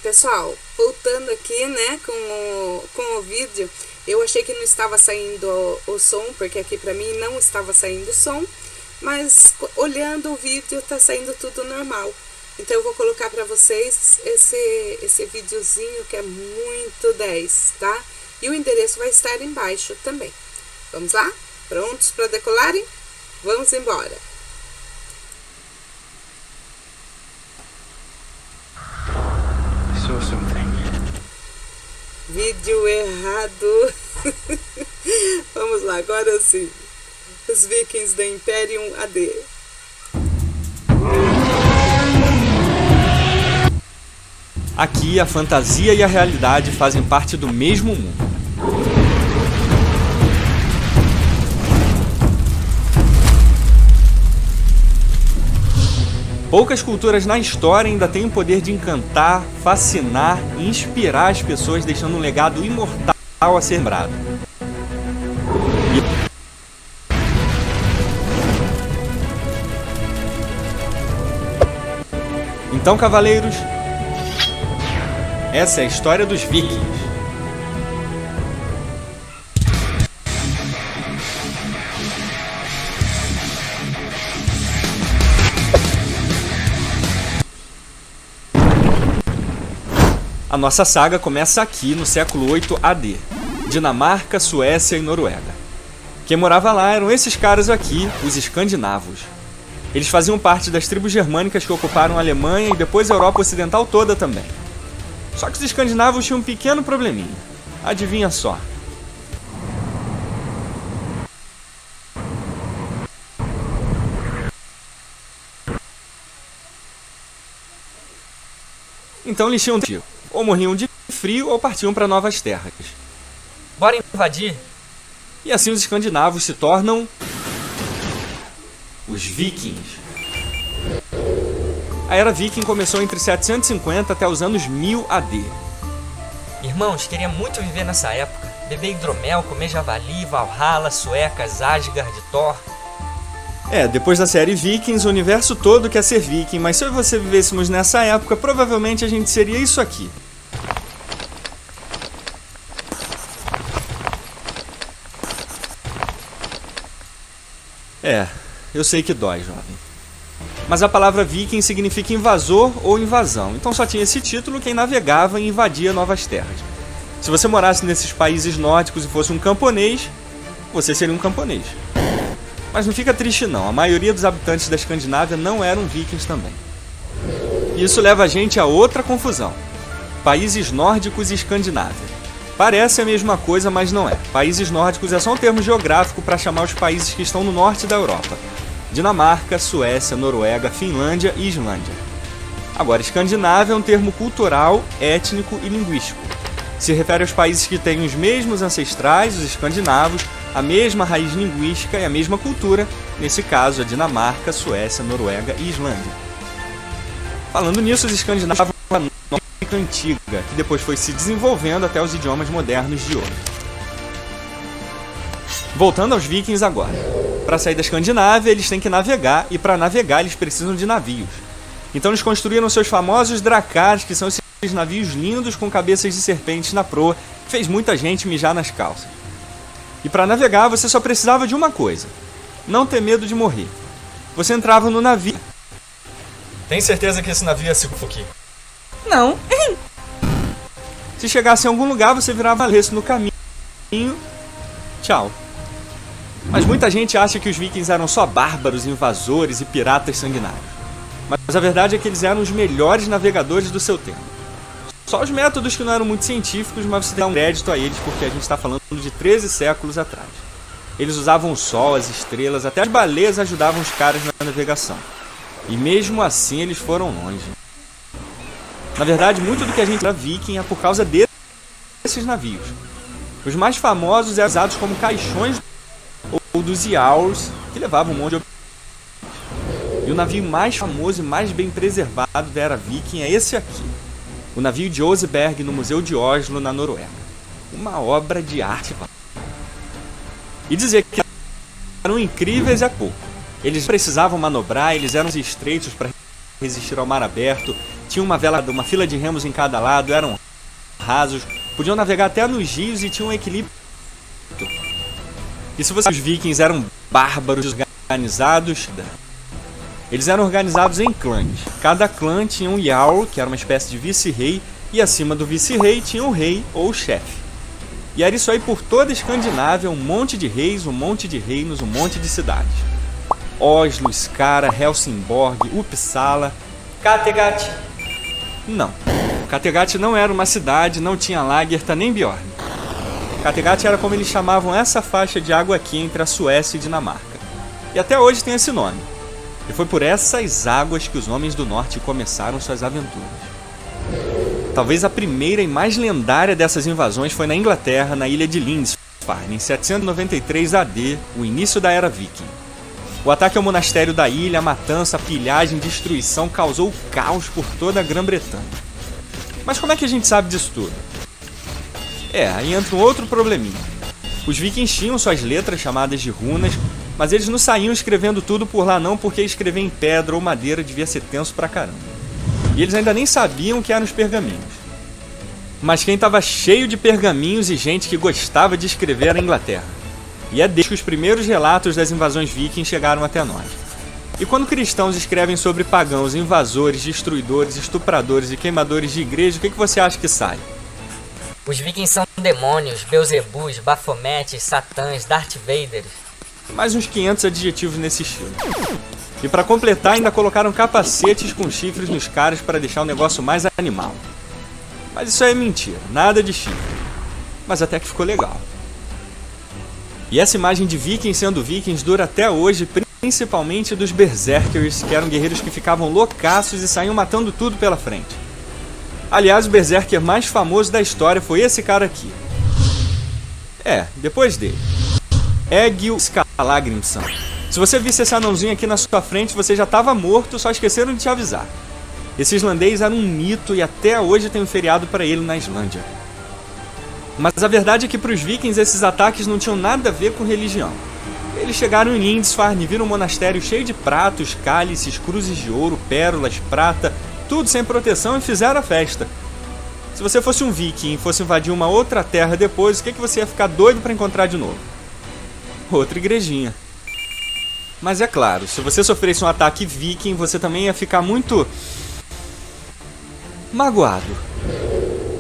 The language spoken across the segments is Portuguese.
Pessoal, voltando aqui, né, com o vídeo, eu achei que não estava saindo o som, porque aqui pra mim não estava saindo o som, mas olhando o vídeo tá saindo tudo normal. Então eu vou colocar pra vocês esse videozinho que é muito 10, tá? E o endereço vai estar embaixo também. Vamos lá? Prontos para decolarem? Vamos embora! Vídeo errado. Vamos lá, agora sim. Os Vikings da Imperium AD. Aqui a fantasia e a realidade fazem parte do mesmo mundo. Poucas culturas na história ainda têm o poder de encantar, fascinar e inspirar as pessoas, deixando um legado imortal a ser lembrado. Então, cavaleiros, essa é a história dos Vikings. A nossa saga começa aqui no século 8 AD, Dinamarca, Suécia e Noruega. Quem morava lá eram esses caras aqui, os escandinavos. Eles faziam parte das tribos germânicas que ocuparam a Alemanha e depois a Europa Ocidental toda também. Só que os escandinavos tinham um pequeno probleminha. Adivinha só? Então eles tinham ou morriam de frio ou partiam para novas terras. Bora invadir? E assim os escandinavos se tornam os Vikings. A era Viking começou entre 750 até os anos 1000 AD. Irmãos, queria muito viver nessa época. Beber hidromel, comer javali, Valhalla, suecas, Asgard, Thor. Depois da série Vikings, o universo todo quer ser viking, mas se eu e você vivêssemos nessa época, provavelmente a gente seria isso aqui. Eu sei que dói, jovem. Mas a palavra viking significa invasor ou invasão, então só tinha esse título quem navegava e invadia novas terras. Se você morasse nesses países nórdicos e fosse um camponês, você seria um camponês. Mas não fica triste não, a maioria dos habitantes da Escandinávia não eram vikings também. E isso leva a gente a outra confusão. Países nórdicos e Escandinávia. Parece a mesma coisa, mas não é. Países nórdicos é só um termo geográfico para chamar os países que estão no norte da Europa. Dinamarca, Suécia, Noruega, Finlândia e Islândia. Agora, Escandinávia é um termo cultural, étnico e linguístico. Se refere aos países que têm os mesmos ancestrais, os escandinavos, a mesma raiz linguística e a mesma cultura, nesse caso a Dinamarca, Suécia, Noruega e Islândia. Falando nisso, os escandinavos são uma nórdica antiga, que depois foi se desenvolvendo até os idiomas modernos de hoje. Voltando aos vikings agora. Para sair da Escandinávia, eles têm que navegar, e para navegar eles precisam de navios. Então eles construíram seus famosos dracars, que são esses navios lindos com cabeças de serpentes na proa, que fez muita gente mijar nas calças. E para navegar você só precisava de uma coisa: não ter medo de morrer. Você entrava no navio. Tem certeza que esse navio é Silfuki? Não. Se chegasse em algum lugar, você virava avesso no caminho. Tchau. Mas muita gente acha que os vikings eram só bárbaros, invasores e piratas sanguinários. Mas a verdade é que eles eram os melhores navegadores do seu tempo. Só os métodos que não eram muito científicos, mas você dá um crédito a eles porque a gente está falando de 13 séculos atrás. Eles usavam o sol, as estrelas, até as baleias ajudavam os caras na navegação. E mesmo assim eles foram longe. Na verdade, muito do que a gente era viking é por causa desses navios. Os mais famosos eram usados como caixões ou dos Yaurs, que levavam um monte de objetos. E o navio mais famoso e mais bem preservado da era viking é esse aqui. O navio de Oseberg no Museu de Oslo, na Noruega. Uma obra de arte. E dizer que eram incríveis é pouco. Eles precisavam manobrar, eles eram estreitos para resistir ao mar aberto, tinha uma fila de remos em cada lado, eram rasos, podiam navegar até nos rios e tinham um equilíbrio. E se os vikings eram bárbaros organizados, eles eram organizados em clãs. Cada clã tinha um jarl, que era uma espécie de vice-rei, e acima do vice-rei tinha um rei ou chefe. E era isso aí por toda a Escandinávia, um monte de reis, um monte de reinos, um monte de cidades. Oslo, Skara, Helsingborg, Uppsala. Kattegat. Não. Kattegat não era uma cidade, não tinha Lagertha nem Bjorn. Kattegat era como eles chamavam essa faixa de água aqui entre a Suécia e Dinamarca. E até hoje tem esse nome. E foi por essas águas que os homens do norte começaram suas aventuras. Talvez a primeira e mais lendária dessas invasões foi na Inglaterra, na ilha de Lindisfarne, em 793 AD, o início da Era Viking. O ataque ao monastério da ilha, a matança, a pilhagem, destruição causou caos por toda a Grã-Bretanha. Mas como é que a gente sabe disso tudo? Aí entra um outro probleminha. Os vikings tinham suas letras chamadas de runas, mas eles não saíam escrevendo tudo por lá não, porque escrever em pedra ou madeira devia ser tenso pra caramba. E eles ainda nem sabiam o que eram os pergaminhos. Mas quem estava cheio de pergaminhos e gente que gostava de escrever era a Inglaterra. E é desde que os primeiros relatos das invasões vikings chegaram até nós. E quando cristãos escrevem sobre pagãos, invasores, destruidores, estupradores e queimadores de igreja, o que você acha que sai? Os vikings são demônios, Beelzebus, Bafometes, Satãs, Darth Vader. Mais uns 500 adjetivos nesse estilo. E para completar, ainda colocaram capacetes com chifres nos caras para deixar o negócio mais animal. Mas isso aí é mentira, nada de chifre. Mas até que ficou legal. E essa imagem de vikings sendo vikings dura até hoje, principalmente dos berserkers, que eram guerreiros que ficavam loucaços e saíam matando tudo pela frente. Aliás, o berserker mais famoso da história foi esse cara aqui. Depois dele. Egil Skallagrimsson. Se você visse esse anãozinho aqui na sua frente, você já estava morto, só esqueceram de te avisar. Esse islandês era um mito e até hoje tem um feriado para ele na Islândia. Mas a verdade é que para os vikings esses ataques não tinham nada a ver com religião. Eles chegaram em Lindisfarne, viram um monastério cheio de pratos, cálices, cruzes de ouro, pérolas, prata, tudo sem proteção e fizeram a festa. Se você fosse um viking e fosse invadir uma outra terra depois, o que você ia ficar doido para encontrar de novo? Outra igrejinha. Mas é claro, se você sofresse um ataque viking, você também ia ficar muito magoado.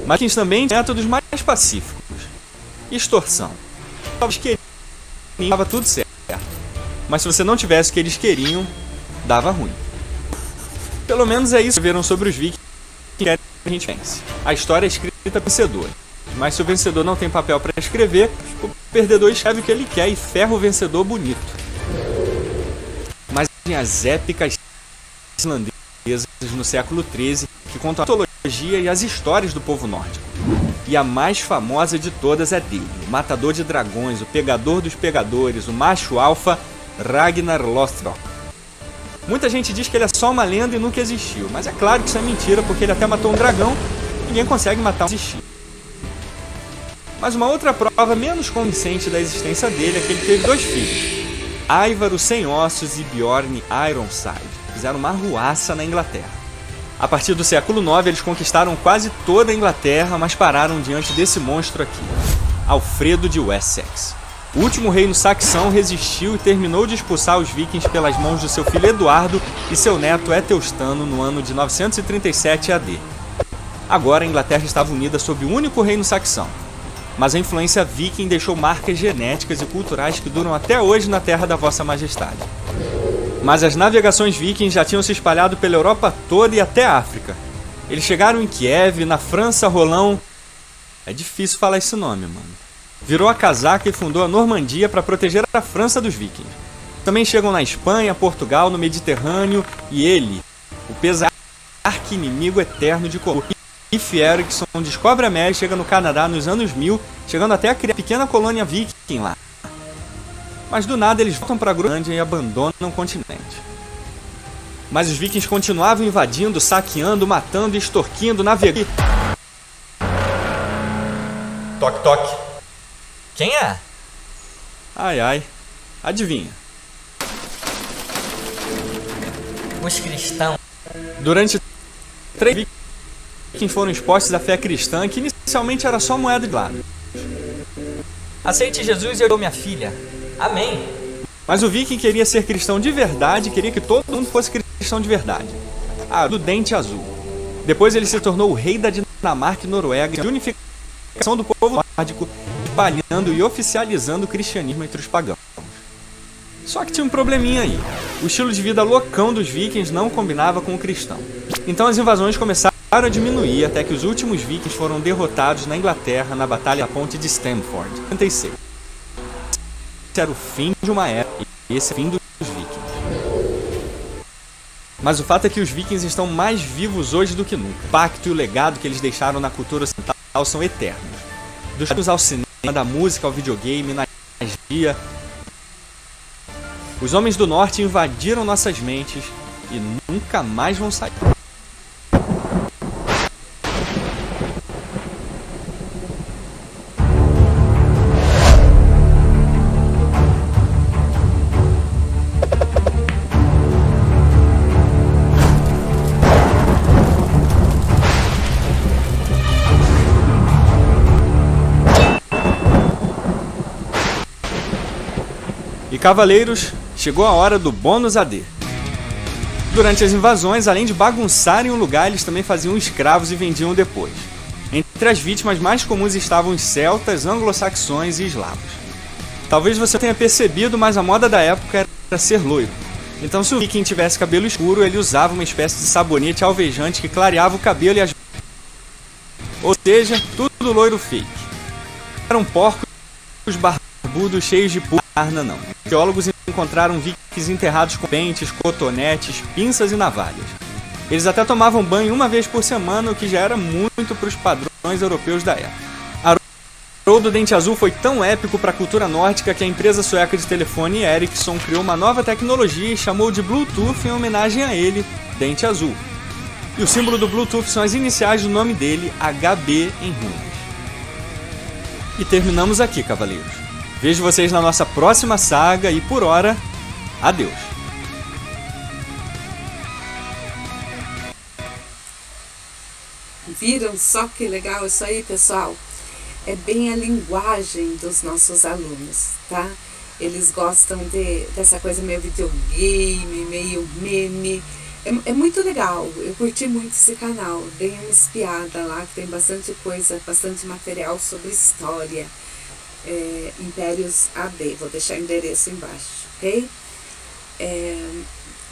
Mas vikings também tinham métodos mais pacíficos. Extorsão. Eles queriam, dava tudo certo. Mas se você não tivesse o que eles queriam, dava ruim. Pelo menos é isso que viram sobre os vikings que a gente pense. A história é escrita pelo vencedor. Mas se o vencedor não tem papel para escrever, o perdedor escreve o que ele quer e ferra o vencedor bonito. Mas tem as épicas islandesas no século XIII que contam a mitologia e as histórias do povo nórdico. E a mais famosa de todas é dele, o matador de dragões, o pegador dos pegadores, o macho alfa Ragnar Lothbrok. Muita gente diz que ele é só uma lenda e nunca existiu, mas é claro que isso é mentira porque ele até matou um dragão e ninguém consegue matar um existir. Mas uma outra prova menos convincente da existência dele é que ele teve 2 filhos, Ivar o Sem Ossos e Bjorn Ironside, que fizeram uma arruaça na Inglaterra. A partir do século IX eles conquistaram quase toda a Inglaterra, mas pararam diante desse monstro aqui, Alfredo de Wessex. O último reino saxão resistiu e terminou de expulsar os vikings pelas mãos do seu filho Eduardo e seu neto Etelstano no ano de 937 AD. Agora a Inglaterra estava unida sob o único reino saxão, mas a influência viking deixou marcas genéticas e culturais que duram até hoje na terra da Vossa Majestade. Mas as navegações vikings já tinham se espalhado pela Europa toda e até a África. Eles chegaram em Kiev, na França, Rolão... É difícil falar esse nome, mano. Virou a casaca e fundou a Normandia para proteger a França dos vikings. Também chegam na Espanha, Portugal, no Mediterrâneo e ele, o pesado arqui-inimigo eterno de Colombo. Leif Erikson descobre a América e chega no Canadá nos anos 1000, chegando até a criar uma pequena colônia viking lá. Mas do nada eles voltam para a Groenlândia e abandonam o continente. Mas os vikings continuavam invadindo, saqueando, matando, extorquindo, navegando. Toque, toque. Quem é? Ai, ai. Adivinha. Os cristãos. Durante 3 vikings foram expostos à fé cristã, que inicialmente era só moeda de lado. Aceite Jesus e eu dou minha filha. Amém. Mas o viking queria ser cristão de verdade, queria que todo mundo fosse cristão de verdade. Do dente azul. Depois ele se tornou o rei da Dinamarca e Noruega, de unificação do povo nórdico, espalhando e oficializando o cristianismo entre os pagãos. Só que tinha um probleminha aí. O estilo de vida loucão dos vikings não combinava com o cristão. Então as invasões começaram a diminuir até que os últimos vikings foram derrotados na Inglaterra na Batalha da Ponte de Stamford, em 56. Esse era o fim de uma era e esse é o fim dos vikings. Mas o fato é que os vikings estão mais vivos hoje do que nunca. O pacto e o legado que eles deixaram na cultura ocidental são eternos. Dos filmes ao cinema, da música ao videogame, na magia. Os homens do norte invadiram nossas mentes e nunca mais vão sair. E cavaleiros, chegou a hora do bônus AD. Durante as invasões, além de bagunçarem o lugar, eles também faziam escravos e vendiam depois. Entre as vítimas mais comuns estavam os celtas, anglo-saxões e eslavos. Talvez você tenha percebido, mas a moda da época era ser loiro. Então se o viking tivesse cabelo escuro, ele usava uma espécie de sabonete alvejante que clareava o cabelo e as... Ou seja, tudo loiro fake. Eram porcos barbudos cheios de pulga. Não. Arqueólogos encontraram vikings enterrados com pentes, cotonetes, pinças e navalhas. Eles até tomavam banho uma vez por semana, o que já era muito para os padrões europeus da época. A Road do Dente Azul foi tão épico para a cultura nórdica que a empresa sueca de telefone Ericsson criou uma nova tecnologia e chamou de Bluetooth em homenagem a ele, Dente Azul. E o símbolo do Bluetooth são as iniciais do nome dele, HB em runas. E terminamos aqui, cavaleiros. Vejo vocês na nossa próxima saga e, por hora, adeus. Viram só que legal isso aí, pessoal? É bem a linguagem dos nossos alunos, tá? Eles gostam dessa coisa meio videogame, meio meme. É muito legal, eu curti muito esse canal. Dei uma espiada lá, que tem bastante coisa, bastante material sobre história. Impérios AD, vou deixar o endereço embaixo, ok?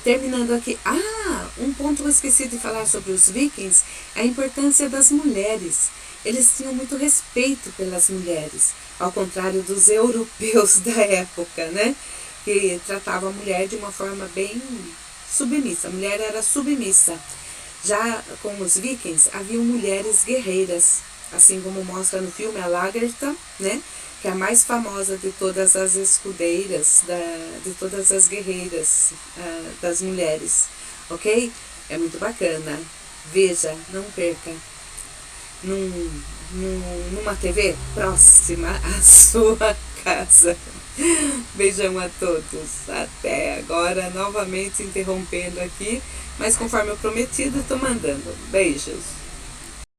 Terminando aqui, um ponto que eu esqueci de falar sobre os vikings, a importância das mulheres. Eles tinham muito respeito pelas mulheres, ao contrário dos europeus da época, né? Que tratavam a mulher de uma forma bem submissa, a mulher era submissa. Já com os vikings, haviam mulheres guerreiras, assim como mostra no filme a Lagertha, né? Que é a mais famosa de todas as escudeiras, de todas as guerreiras das mulheres, ok? É muito bacana. Veja, não perca. Numa TV próxima à sua casa. Beijão a todos. Até agora, novamente interrompendo aqui, mas conforme eu prometido, estou mandando. Beijos.